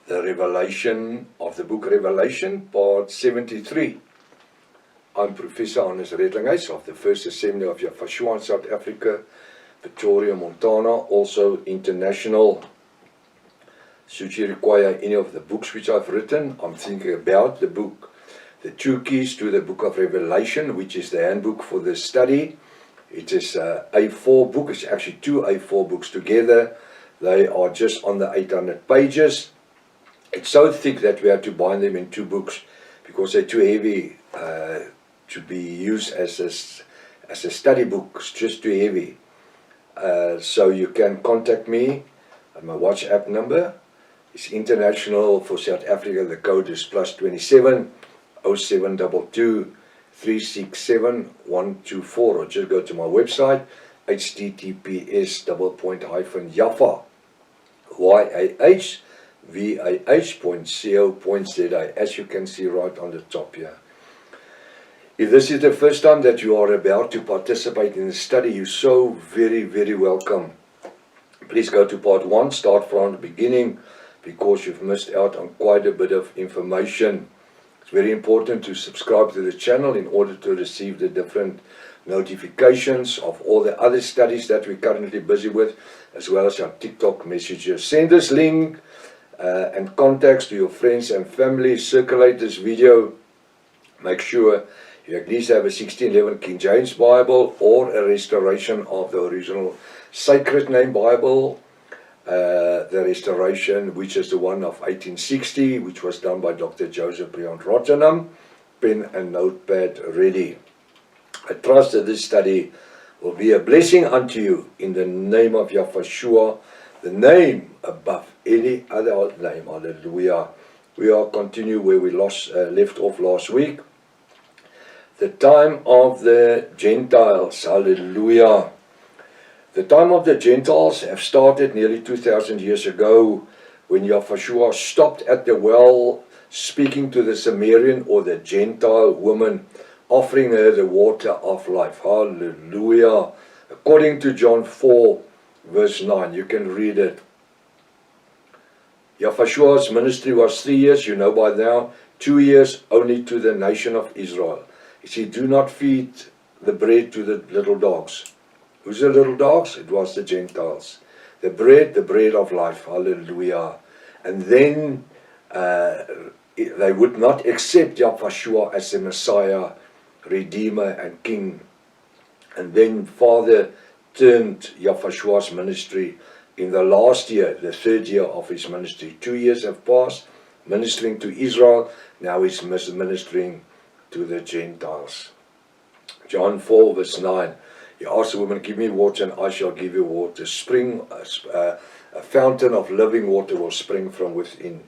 the revelation of the book Revelation, part 73. I'm Professor Hannes Redlinghuys of the First Assembly of Yafashua in South Africa, Pretoria, Montana, also international. Should you require any of the books which I've written, I'm thinking about the book, The Two Keys to the Book of Revelation, which is the handbook for the study. It is a A4 book. It's actually two A4 books together. They are just on the 800 pages. It's so thick that we have to bind them in two books because they're too heavy to be used as a study book. It's just too heavy. So you can contact me at my WhatsApp number. It's international for South Africa. The code is +27 0722 367 124, or just go to my website, https://yahvah.co.za, as you can see right on the top here. If this is the first time that you are about to participate in the study, you're so very, very welcome. Please go to part 1, start from the beginning, because you've missed out on quite a bit of information. It's very important to subscribe to the channel in order to receive the different notifications of all the other studies that we're currently busy with, as well as our TikTok messages. Send this link and contacts to your friends and family. Circulate this video. Make sure you at least have a 1611 King James Bible or a restoration of the original Sacred Name Bible. The restoration, which is the one of 1860, which was done by Dr. Joseph Briand Rotterdam. Pen and notepad ready. I trust that this study will be a blessing unto you in the name of Yafashua, the name above any other name. Hallelujah. We are continue where we left off last week. The time of the Gentiles. Hallelujah. The time of the Gentiles have started nearly 2,000 years ago when Yafashua stopped at the well speaking to the Samaritan or the Gentile woman, offering her the water of life. Hallelujah. According to John 4 verse 9, you can read it. Yafashua's ministry was 3 years, you know by now, 2 years only to the nation of Israel. He said, do not feed the bread to the little dogs. Who's the little dogs? It was the Gentiles. The bread of life. Hallelujah. And then they would not accept Yafashua as the Messiah, Redeemer and King. And then Father turned Yafashua's ministry in the last year, the third year of his ministry. 2 years have passed, ministering to Israel. Now he's ministering to the Gentiles. John 4 verse 9. He asked the woman, give me water and I shall give you water. A fountain of living water will spring from within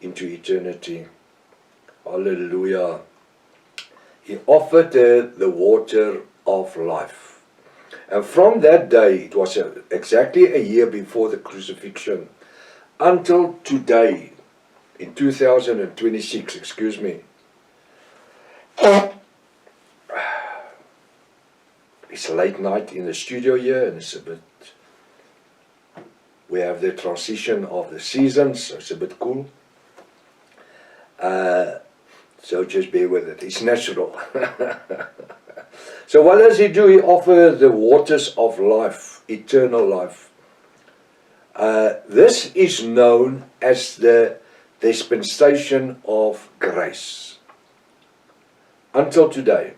into eternity. Hallelujah. He offered her the water of life. And from that day, it was exactly a year before the crucifixion, until today, in 2026, excuse me. It's late night in the studio here, and it's a bit, we have the transition of the seasons, so it's a bit cool. So just bear with it, it's natural. So what does he do? He offers the waters of life, eternal life. This is known as the dispensation of grace. Until today,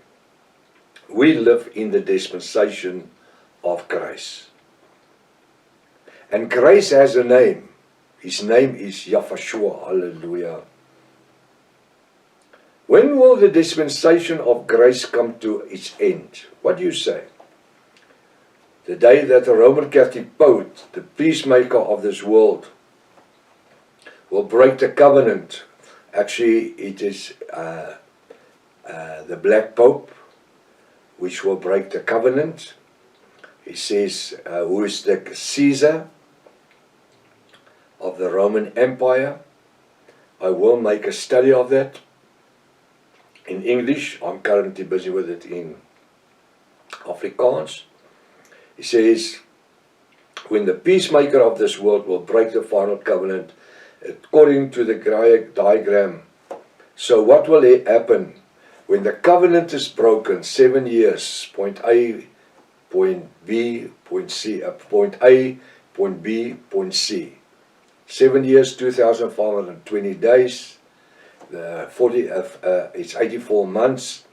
we live in the dispensation of grace. And grace has a name. His name is Yafashua. Hallelujah. When will the dispensation of grace come to its end? What do you say? The day that the Roman Catholic Pope, the peacemaker of this world, will break the covenant. Actually, it is the Black Pope, which will break the covenant. He says, who is the Caesar of the Roman Empire? I will make a study of that in English. I'm currently busy with it in Afrikaans. He says, when the peacemaker of this world will break the final covenant according to the diagram. So what will happen when the covenant is broken? 7 years, point A, point B, point C, point A, point B, point C. 7 years, 2,520 days. It's 84 months,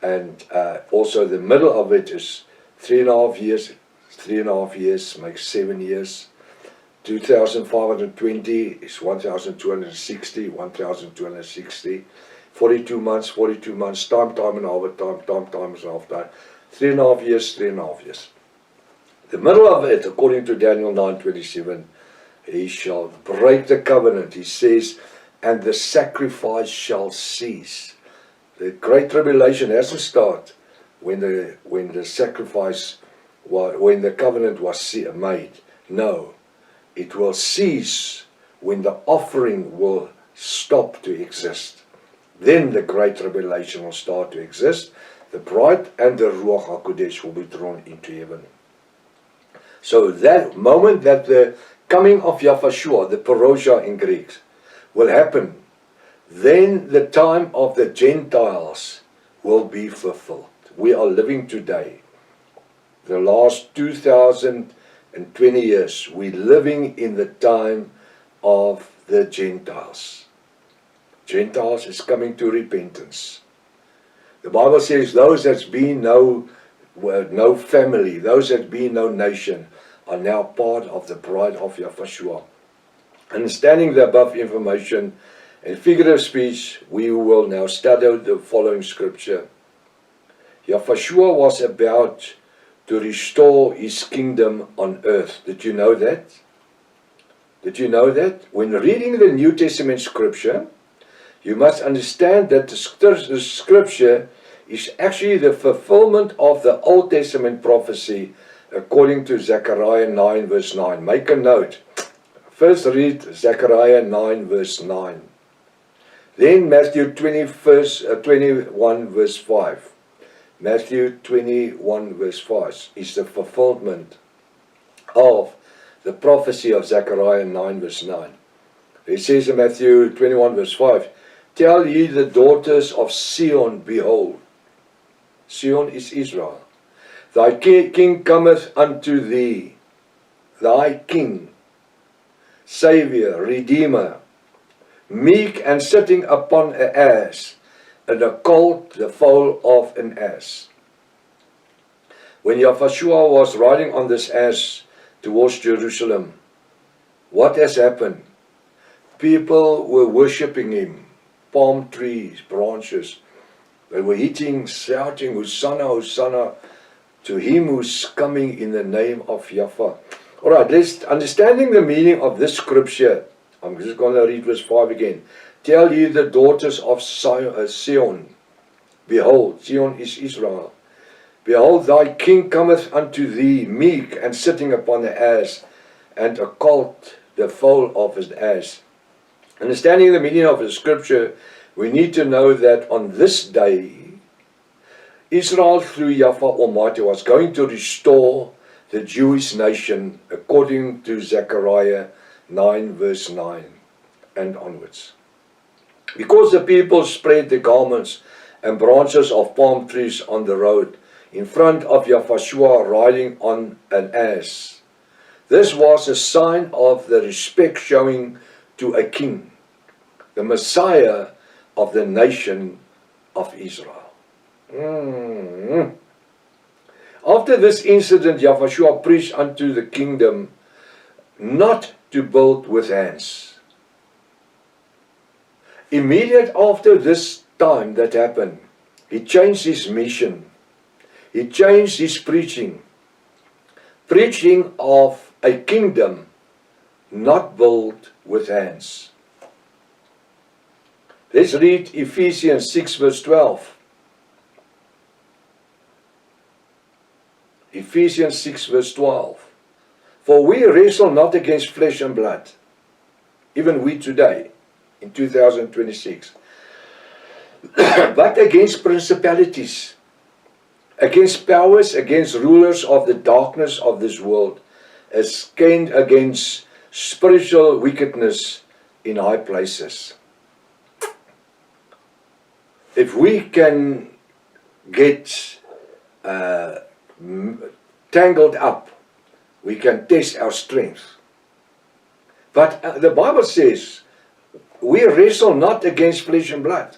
and also the middle of it is 3.5 years. 3.5 years makes 7 years. 2,520 is 1,260, 1,260. 42 months, time and a half time. 3.5 years, 3.5 years. The middle of it, according to Daniel 9:27, he shall break the covenant. He says, and the sacrifice shall cease. The great tribulation has to start when the sacrifice, when the covenant was made. No, it will cease when the offering will stop to exist. Then the great tribulation will start to exist. The bride and the Ruach HaKodesh will be drawn into heaven. So that moment that the coming of Yahshua, the Parosha in Greek, will happen, then the time of the Gentiles will be fulfilled. We are living today, the last 2,020 years, we're living in the time of the Gentiles. Gentiles is coming to repentance. The Bible says those that's been no family, those that be no nation, are now part of the bride of Yahshua. Understanding the above information and figurative speech, we will now study the following scripture. Yahshua was about to restore his kingdom on earth. Did you know that? Did you know that? When reading the New Testament scripture, you must understand that the scripture is actually the fulfillment of the Old Testament prophecy according to Zechariah 9 verse 9. Make a note. First read Zechariah 9 verse 9. Then Matthew 21 verse 5. Matthew 21 verse 5 is the fulfillment of the prophecy of Zechariah 9 verse 9. It says in Matthew 21 verse 5, tell ye the daughters of Sion, behold. Sion is Israel. Thy king cometh unto thee, thy king, Savior, Redeemer, meek and sitting upon an ass, and a colt, the foal of an ass. When Yahshua was riding on this ass towards Jerusalem, what has happened? People were worshipping him, palm trees, branches. They were hitting, shouting, Hosanna, Hosanna, to him who's coming in the name of Yahweh. Alright, let's understanding the meaning of this scripture. I'm just going to read verse 5 again. Tell ye the daughters of Sion, behold, Sion is Israel. Behold, thy king cometh unto thee, meek and sitting upon the ass, and a colt, the foal of his ass. Understanding the meaning of the scripture, we need to know that on this day, Israel through Yahweh Almighty was going to restore the Jewish nation according to Zechariah 9 verse 9 and onwards. Because the people spread their garments and branches of palm trees on the road in front of Yahshua riding on an ass. This was a sign of the respect showing to a king, the Messiah of the nation of Israel. After this incident, Yahshua preached unto the kingdom not to build with hands. Immediate after this time that happened, he changed his mission. He changed his preaching. Preaching of a kingdom not built with hands. Let's read Ephesians 6 verse 12. Ephesians 6 verse 12. For we wrestle not against flesh and blood, even we today, in 2026, but against principalities, against powers, against rulers of the darkness of this world, against spiritual wickedness in high places. If we can get tangled up, we can test our strength. But the Bible says, we wrestle not against flesh and blood,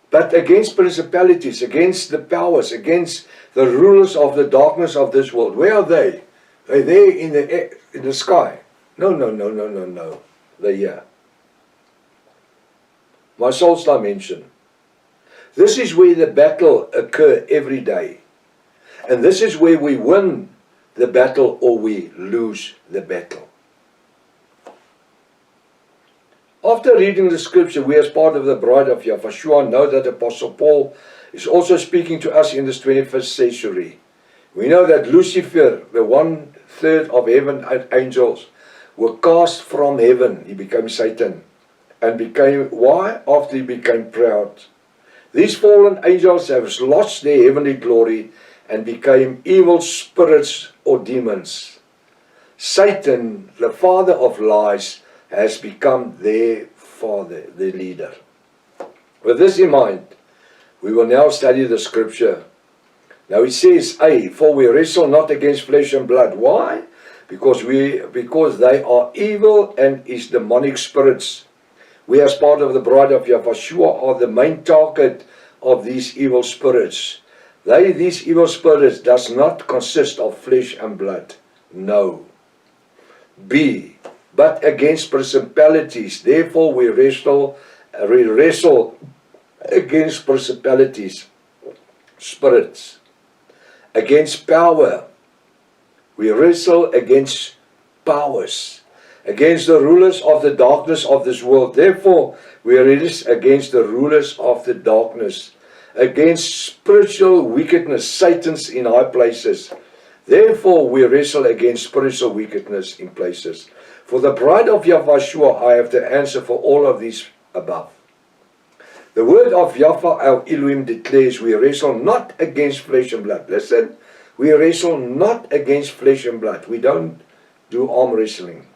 but against principalities, against the powers, against the rulers of the darkness of this world. Where are they? Are they in the sky? No. They're here. My soul's dimension. This is where the battle occurs every day. And this is where we win the battle or we lose the battle. After reading the scripture, we as part of the bride of Yahushua know that Apostle Paul is also speaking to us in this 21st century. We know that Lucifer, the 1/3 of heaven angels, were cast from heaven. He became Satan. And became, why? After he became proud. These fallen angels have lost their heavenly glory and became evil spirits or demons. Satan, the father of lies, has become their father, their leader. With this in mind, we will now study the scripture. Now it says, for we wrestle not against flesh and blood. Why? Because they are evil and is demonic spirits. We as part of the bride of Yahushua are the main target of these evil spirits. These evil spirits does not consist of flesh and blood. No. But against principalities. Therefore we wrestle against principalities, spirits. Against power. We wrestle against powers. Against the rulers of the darkness of this world. Therefore, we wrestle against the rulers of the darkness. Against spiritual wickedness, Satan's in high places. Therefore, we wrestle against spiritual wickedness in places. For the bride of Yahushua, I have the answer for all of these above. The word of Yahweh our Elohim declares, we wrestle not against flesh and blood. Listen, we wrestle not against flesh and blood. We don't do arm wrestling.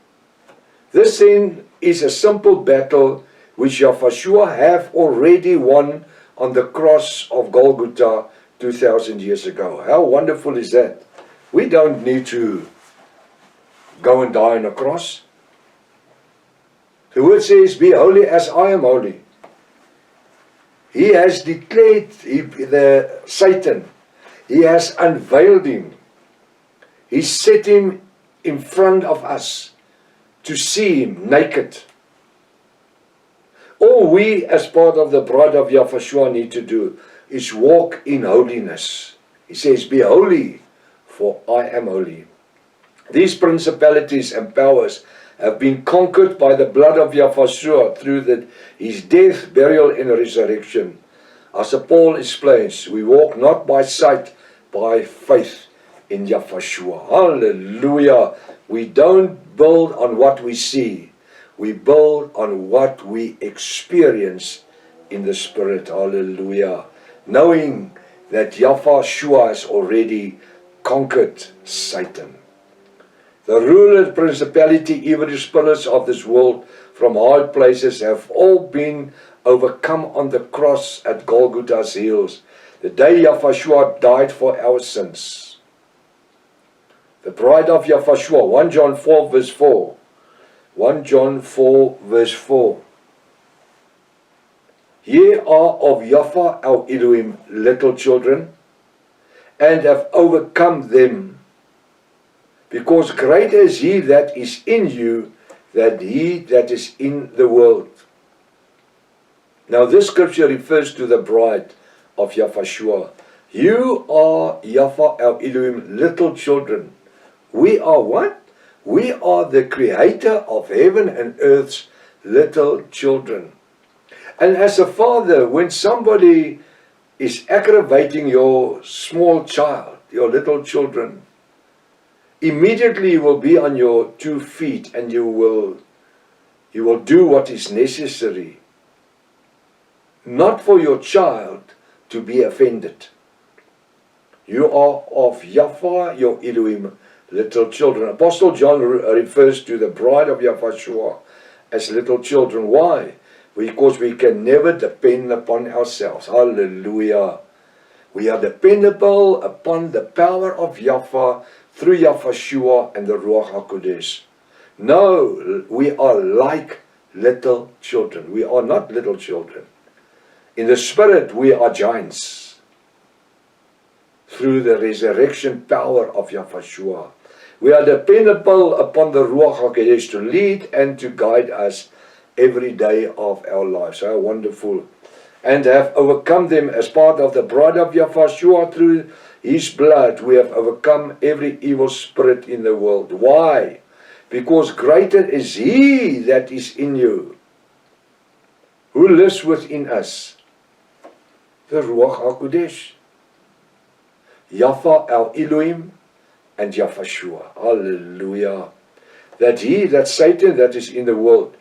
This then is a simple battle which Yahushua have already won on the cross of Golgotha 2,000 years ago. How wonderful is that? We don't need to go and die on a cross. The word says, be holy as I am holy. He has declared Satan. He has unveiled him. He set him in front of us to see him naked. All we as part of the bride of Yahushua need to do is walk in holiness. He says, be holy, for I am holy. These principalities and powers have been conquered by the blood of Yahushua through his death, burial, and resurrection. As Paul explains, we walk not by sight, by faith in Yahushua. Hallelujah. We don't build on what we see. We build on what we experience in the Spirit. Hallelujah. Knowing that Yahushua has already conquered Satan. The ruler, principality, evil spirits of this world from high places have all been overcome on the cross at Golgotha's hills. The day Yahushua died for our sins. The bride of Yahushua, 1 John 4 verse 4. 1 John 4 verse 4. Ye are of Yahweh our Elohim little children, and have overcome them, because greater is he that is in you than he that is in the world. Now this scripture refers to the bride of Yahushua. You are Yahweh our Elohim little children. We are what? We are the creator of heaven and earth's little children. And as a father, when somebody is aggravating your small child, your little children, immediately you will be on your 2 feet and you will do what is necessary. Not for your child to be offended. You are of Yahweh your Elohim, little children. Apostle John refers to the bride of Yahushua as little children. Why? Because we can never depend upon ourselves. Hallelujah. We are dependable upon the power of Yahweh through Yahushua and the Ruach HaKodesh. No, we are like little children. We are not little children. In the spirit, we are giants. Through the resurrection power of Yahushua. We are dependable upon the Ruach HaKodesh to lead and to guide us every day of our lives. How wonderful. And have overcome them as part of the bride of Yahushua through his blood. We have overcome every evil spirit in the world. Why? Because greater is he that is in you, who lives within us, the Ruach HaKodesh, Yahweh our Elohim, and Yahushua. Hallelujah. That Satan that is in the world,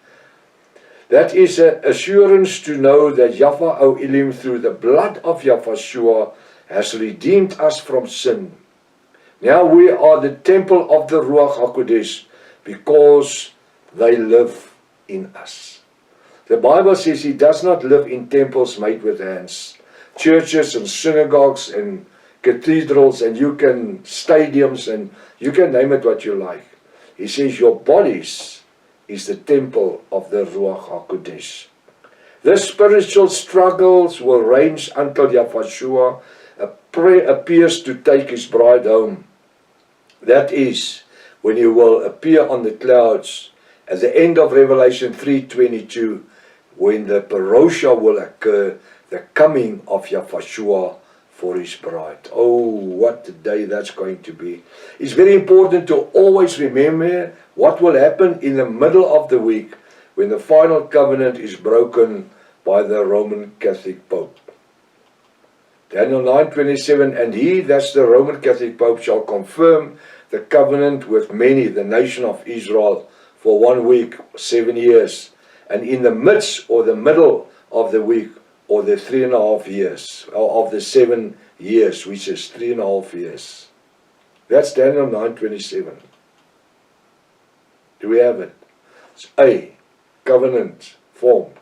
that is an assurance to know that Yahweh our Elohim through the blood of Yahushua has redeemed us from sin. Now we are the temple of the Ruach HaKodesh because they live in us. The Bible says he does not live in temples made with hands. Churches and synagogues and cathedrals and stadiums and you can name it what you like. He says your bodies is the temple of the Ruach HaKodesh. The spiritual struggles will range until Yahushua appears to take his bride home. That is when he will appear on the clouds at the end of Revelation 3:22, when the parousia will occur, the coming of Yahushua for his bride. Oh, what a day that's going to be. It's very important to always remember what will happen in the middle of the week when the final covenant is broken by the Roman Catholic Pope. Daniel 9:27, and he, that's the Roman Catholic Pope, shall confirm the covenant with many, the nation of Israel, for 1 week, 7 years. And in the midst or the middle of the week, or the 3.5 years, or of the 7 years, which is 3.5 years. That's Daniel 9:27. Do we have it? It's A, covenant formed.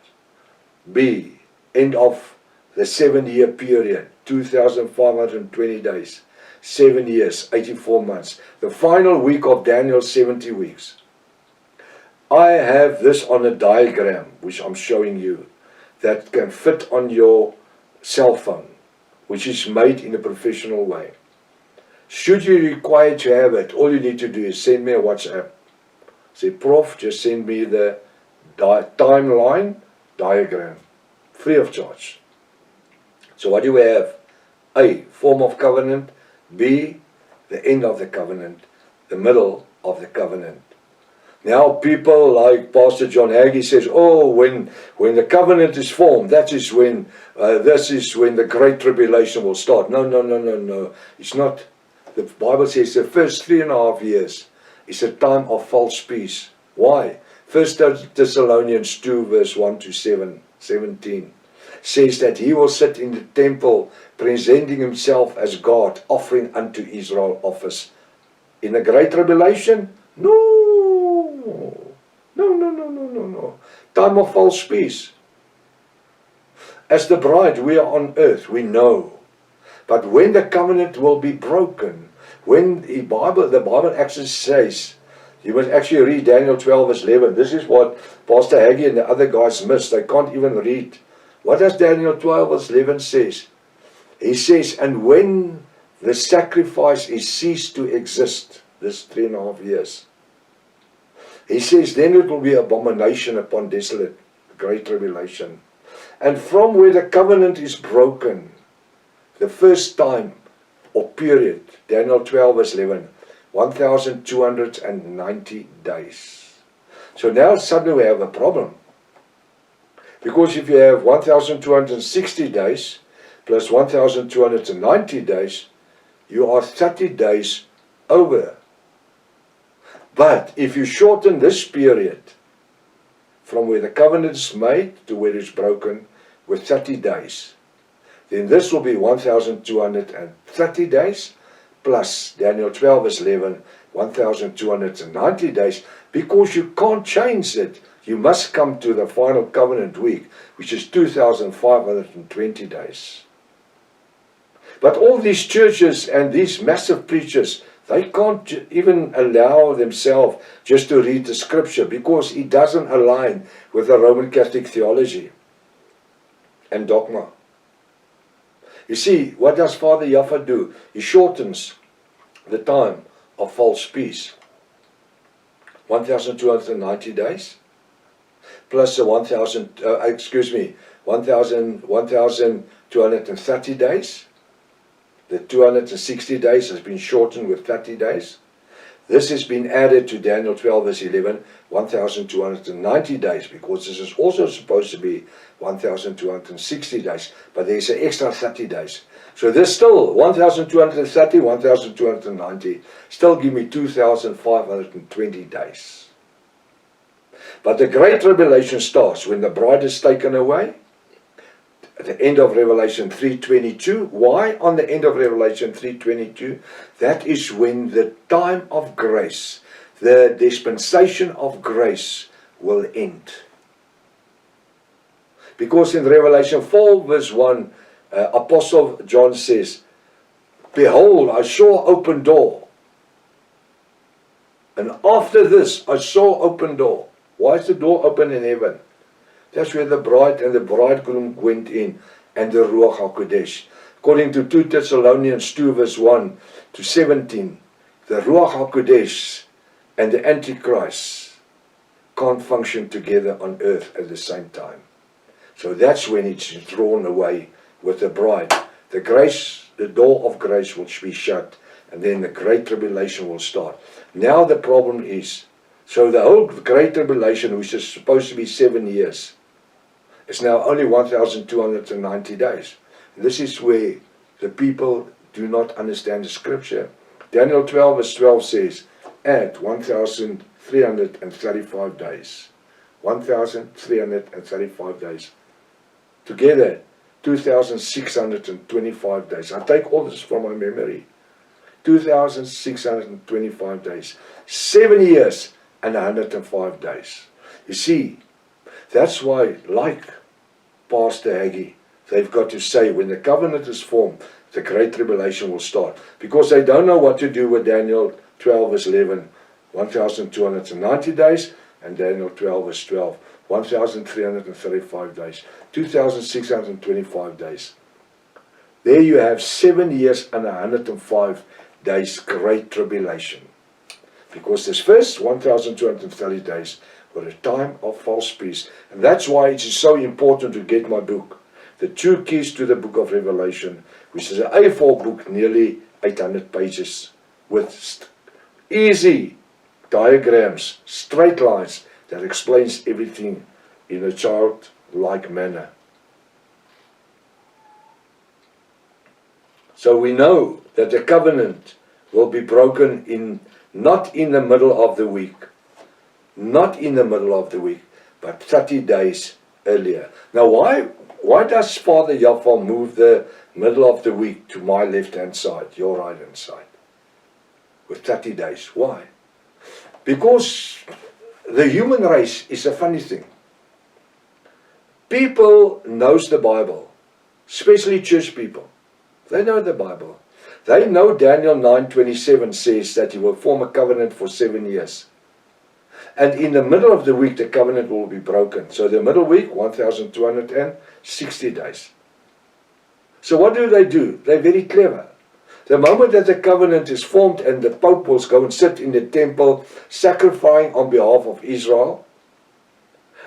B, end of the 7-year period, 2,520 days. 7 years, 84 months. The final week of Daniel, 70 weeks. I have this on a diagram, which I'm showing you, that can fit on your cell phone, which is made in a professional way. Should you require to have it, all you need to do is send me a WhatsApp. Say, Prof, just send me the timeline diagram, free of charge. So what do we have? A, form of covenant. B, the end of the covenant, the middle of the covenant. Now people like Pastor John Hagee says, oh, when the covenant is formed, that is when, this is when the Great Tribulation will start. No. It's not. The Bible says the first 3.5 years is a time of false peace. Why? 1 Thessalonians 2 verse 1 to 17 says that he will sit in the temple presenting himself as God, offering unto Israel office. In the Great Tribulation? No. Time of false peace. As the bride, we are on earth, we know. But when the covenant will be broken, when the Bible actually says, you must actually read Daniel 12 verse 11. This is what Pastor Hagee and the other guys miss. They can't even read. What does Daniel 12 verse 11 says? He says, and when the sacrifice is ceased to exist, this 3.5 years, he says, then it will be abomination upon desolate, great tribulation. And from where the covenant is broken, the first time or period, Daniel 12 verse 11, 1,290 days. So now suddenly we have a problem. Because if you have 1,260 days plus 1,290 days, you are 30 days over. But if you shorten this period from where the covenant is made to where it's broken with 30 days, then this will be 1,230 days plus Daniel 12 verse 11, 1290 days, because you can't change it. You must come to the final covenant week, which is 2520 days. But all these churches and these massive preachers, they can't even allow themselves just to read the scripture, because it doesn't align with the Roman Catholic theology and dogma. You see, what does Father Jaffa do? He shortens the time of false peace. 1290 days, plus the 1230 days. The 260 days has been shortened with 30 days. This has been added to Daniel 12 verse 11, 1290 days, because this is also supposed to be 1260 days, but there's an extra 30 days. So there's still 1230, 1290, still give me 2520 days. But the Great Tribulation starts when the bride is taken away, at the end of Revelation 3:22. Why on the end of Revelation 3:22? That is when the time of grace, the dispensation of grace, will end. Because in Revelation 4 verse 1, Apostle John says, "Behold, I saw an open door. And after this, I saw an open door." Why is the door open in heaven? That's where the bride and the bridegroom went in, and the Ruach HaKodesh. According to 2 Thessalonians 2 verse 1 to 17, the Ruach HaKodesh and the Antichrist can't function together on earth at the same time. So that's when it's drawn away with the bride. The grace, the door of grace will be shut, and then the Great Tribulation will start. Now the problem is, so the whole Great Tribulation, which is supposed to be 7 years, is now only 1290 days. This is where the people do not understand the scripture. Daniel 12 verse 12 says, add 1335 days. 1335 days. Together, 2625 days. I take all this from my memory. 2625 days. 7 years and 105 days. You see, that's why, like Pastor Hagee, they've got to say, when the covenant is formed, the Great Tribulation will start. Because they don't know what to do with Daniel 12 verse 11, 1290 days, and Daniel 12 verse 12, 1335 days, 2625 days. There you have 7 years and 105 days Great Tribulation. Because this first 1230 days were a time of false peace. And that's why it is so important to get my book, The True Keys to the Book of Revelation, which is an A4 book, nearly 800 pages, with easy diagrams, straight lines, that explains everything in a childlike manner. So we know that the covenant will be broken not in the middle of the week, not in the middle of the week, but 30 days earlier. Now why does Father Jaffa move the middle of the week to my left-hand side, your right-hand side, with 30 days? Why? Because the human race is a funny thing. People knows the Bible, especially church people. They know the Bible. They know Daniel 9:27 says that he will form a covenant for 7 years. And in the middle of the week, the covenant will be broken. So the middle week, 1260 days. So what do? They're very clever. The moment that the covenant is formed and the Pope will go and sit in the temple sacrificing on behalf of Israel,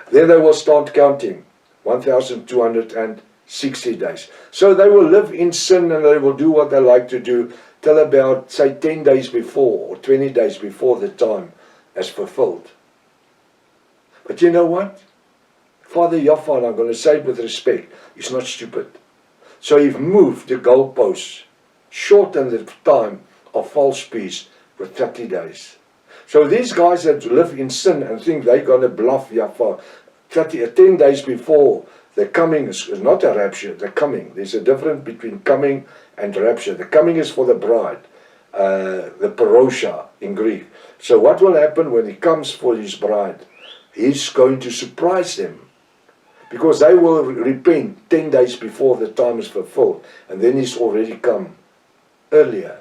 then they will start counting 1260 days. So they will live in sin and they will do what they like to do till about, say, 10 days before or 20 days before the time is fulfilled. But you know what? Father Jaffa, and I'm going to say it with respect, is not stupid. So he's moved the goalposts, shortened the time of false peace with 30 days. So these guys that live in sin and think they're going to bluff Jaffa 10 days before the coming is not a rapture, the coming. There's a difference between coming and rapture. The coming is for the bride, the parosha, in Greek. So what will happen when he comes for his bride? He's going to surprise them. Because they will repent 10 days before the time is fulfilled. And then he's already come earlier.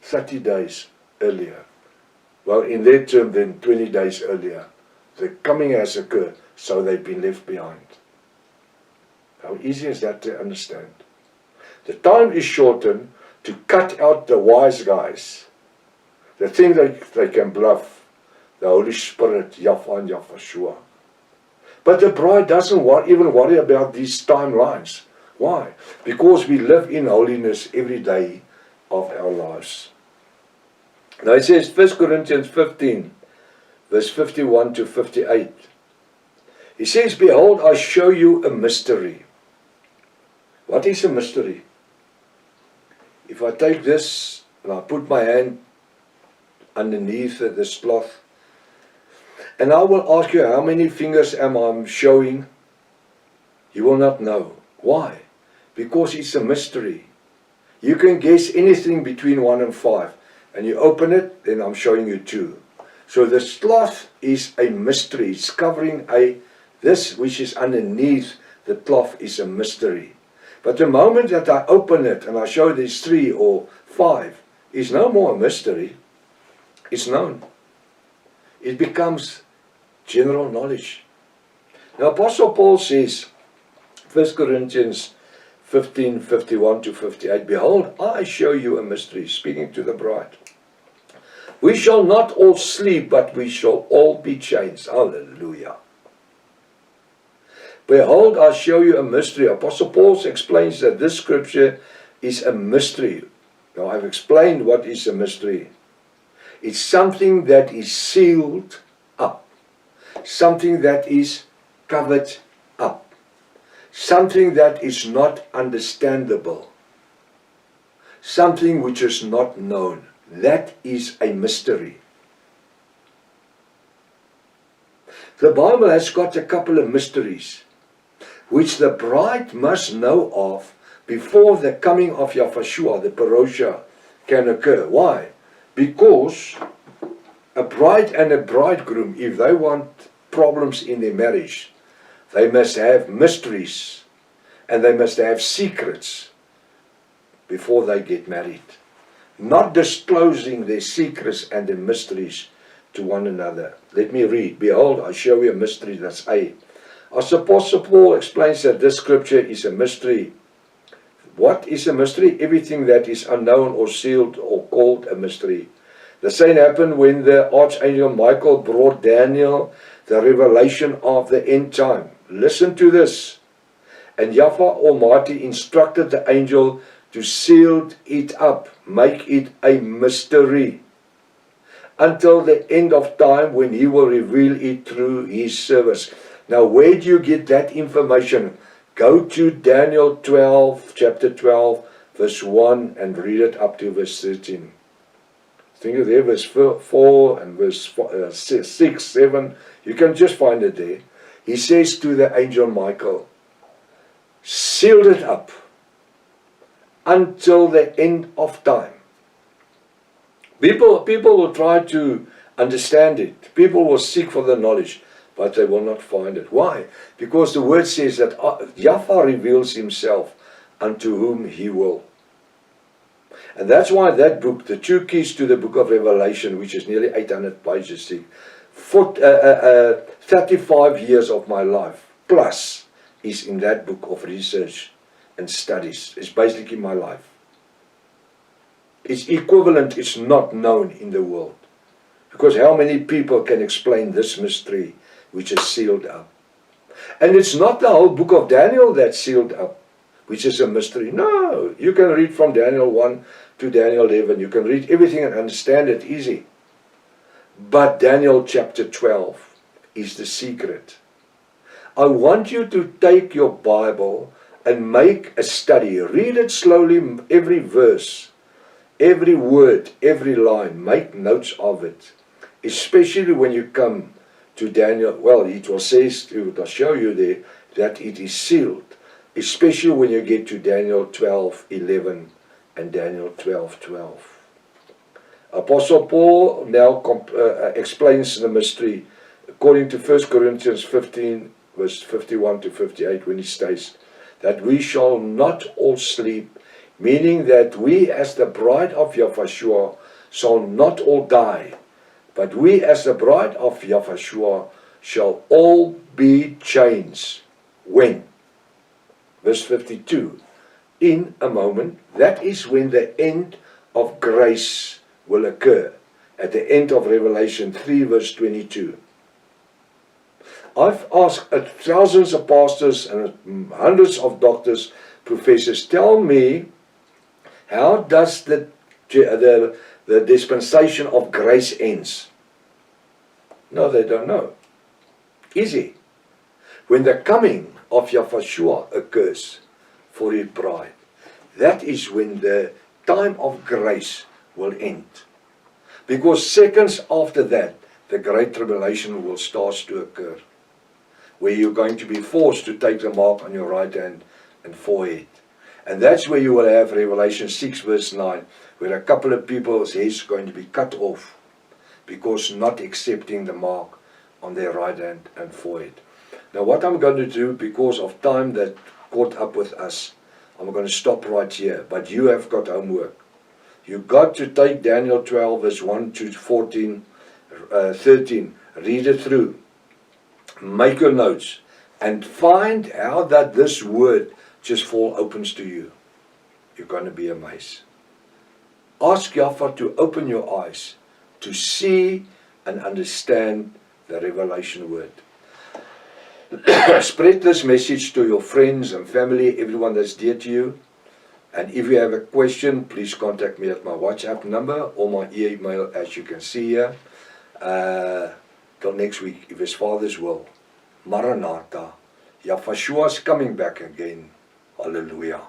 30 days earlier. Well, in their term then 20 days earlier. The coming has occurred, so they've been left behind. How easy is that to understand? The time is shortened to cut out the wise guys. The thing that they can bluff. The Holy Spirit, Yahweh and Yahshua. But the bride doesn't even worry about these timelines. Why? Because we live in holiness every day of our lives. Now it says 1 Corinthians 15, verse 51 to 58. He says, behold, I show you a mystery. What is a mystery? If I take this and I put my hand underneath this cloth, and I will ask you how many fingers am I showing, you will not know. Why? Because it's a mystery. You can guess anything between 1 and 5. And you open it, then I'm showing you 2. So this cloth is a mystery. It's covering this which is underneath the cloth is a mystery. But the moment that I open it and I show there's 3 or 5, it's no more a mystery. It's known. It becomes general knowledge. Now Apostle Paul says, 1 Corinthians 15, 51 to 58, behold, I show you a mystery, speaking to the bride. We shall not all sleep, but we shall all be changed. Hallelujah. Behold, I show you a mystery. Apostle Paul explains that this scripture is a mystery. Now I've explained what is a mystery. It's something that is sealed up. Something that is covered up. Something that is not understandable. Something which is not known. That is a mystery. The Bible has got a couple of mysteries which the bride must know of before the coming of Yahshua, the parousia, can occur. Why? Because a bride and a bridegroom, if they want problems in their marriage, they must have mysteries and they must have secrets before they get married. Not disclosing their secrets and their mysteries to one another. Let me read. Behold, I show you a mystery. That's A. As Apostle Paul explains that this scripture is a mystery. What is a mystery? Everything that is unknown or sealed or called a mystery. The same happened when the archangel Michael brought Daniel the revelation of the end time. Listen to this. And Yahweh Almighty instructed the angel to seal it up, make it a mystery, until the end of time when he will reveal it through his servants. Now where do you get that information? Go to Daniel 12, chapter 12, verse 1 and read it up to verse 13. Think of there, verse 4 and verse 6, 7. You can just find it there. He says to the angel Michael, seal it up until the end of time. People will try to understand it. People will seek for the knowledge, but they will not find it. Why? Because the word says that Yahweh reveals himself unto whom he will. And that's why that book, the 2 keys to the book of Revelation, which is nearly 800 pages, 35 years of my life plus is in that book of research and studies. It's basically my life. Its equivalent is not known in the world. Because how many people can explain this mystery which is sealed up? And it's not the whole book of Daniel that's sealed up, which is a mystery. No, you can read from Daniel 1 to Daniel 11. You can read everything and understand it easy. But Daniel chapter 12 is the secret. I want you to take your Bible and make a study. Read it slowly, every verse, every word, every line. Make notes of it. Especially when you come to Daniel. Well, it will say, it will show you there that it is sealed. Especially when you get to Daniel 12:11 and Daniel 12:12. Apostle Paul now explains the mystery according to 1 Corinthians 15, verse 51 to 58, when he states that we shall not all sleep, meaning that we as the bride of Yahushua shall not all die, but we as the bride of Yahushua shall all be changed. When? Verse 52. In a moment, that is when the end of grace will occur, at the end of Revelation 3, verse 22. I've asked thousands of pastors and hundreds of doctors, professors, tell me, how does the dispensation of grace ends? No, they don't know. Easy. When the coming of Yahushua occurs for his bride, that is when the time of grace will end. Because seconds after that, the great tribulation will start to occur, where you're going to be forced to take the mark on your right hand and forehead. And that's where you will have Revelation 6 verse 9, where a couple of people's heads are going to be cut off because not accepting the mark on their right hand and forehead. Now what I'm going to do, because of time that caught up with us, I'm going to stop right here. But you have got homework. You've got to take Daniel 12 verse 1 to 13, read it through, make your notes, and find how that this word just fall opens to you. You're going to be amazed. Ask Yahweh to open your eyes to see and understand the revelation word. Spread this message to your friends and family, everyone that's dear to you. And if you have a question, please contact me at my WhatsApp number or my email, as you can see here. Till next week, if His Father's will. Maranatha. Yahushua is coming back again. Hallelujah.